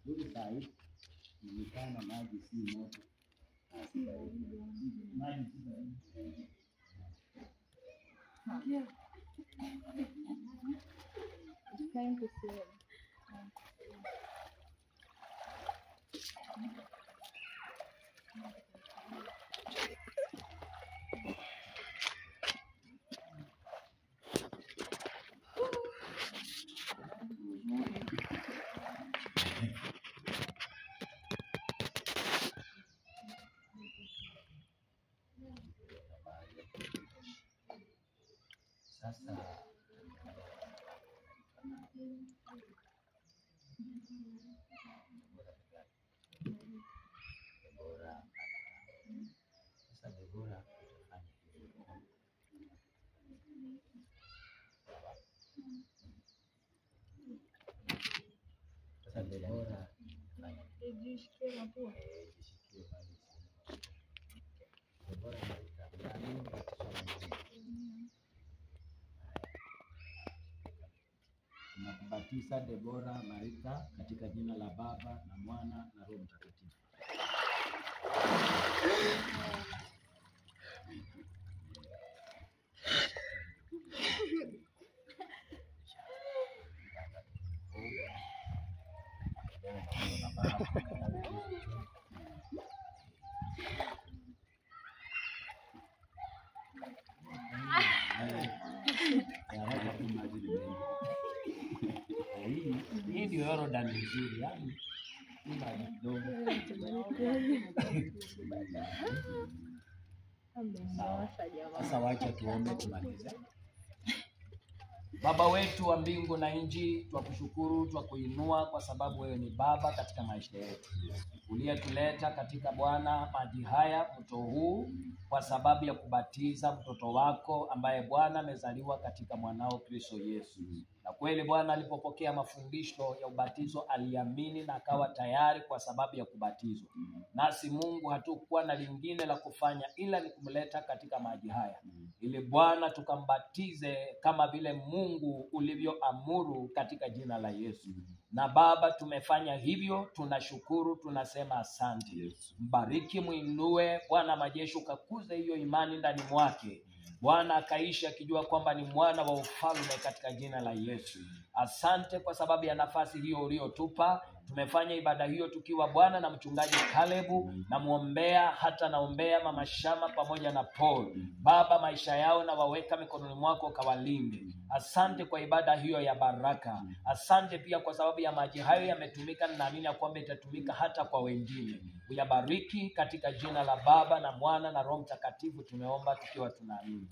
Huyu sai ni kama maji si moto. Maji si moto. Yeah. It's time to save. Sasa Debora nakubatiza Debora Marita katika jina la Baba na Mwana na Roho Mtakatifu. Hii ndio Yordani nzuri, yani sasa wacha tuombe tumalize. Baba wetu wa mbingu na nchi, twakushukuru, twakuinua kwa sababu wewe ni Baba katika maisha yetu. Uliyetuleta katika Bwana maji haya, mto huu, kwa sababu ya kubatiza mtoto wako ambaye Bwana amezaliwa katika mwanao Kristo Yesu. Na kweli Bwana alipopokea mafundisho ya ubatizo aliamini na akawa tayari kwa sababu ya kubatizwa. Nasi Mungu hatukuwa na lingine la kufanya ila ni kumleta katika maji haya, ili Bwana tukambatize kama vile Mungu ulivyoamuru katika jina la Yesu. Na Baba, tumefanya hivyo, tunashukuru, tunasema asante. Mbariki, muinue Bwana majeshi, ukakuze hiyo imani ndani mwake. Bwana akaishi akijua kwamba ni mwana wa ufalme katika jina la Yesu. Asante kwa sababu ya nafasi hiyo uliotupa. Tumefanya ibada hiyo tukiwa Bwana na mchungaji Kalebu, na muombea hata naombea mama Shama pamoja na Paul. Baba, maisha yao na waweka mikononi mwako, kawalinde. Asante kwa ibada hiyo ya baraka. Asante pia kwa sababu ya maji hayo yametumika, na naamini ya kwamba itatumika hata kwa wengine. Uyabariki katika jina la Baba na Mwana na Roho Mtakatifu tumeomba tukiwa tunaamini.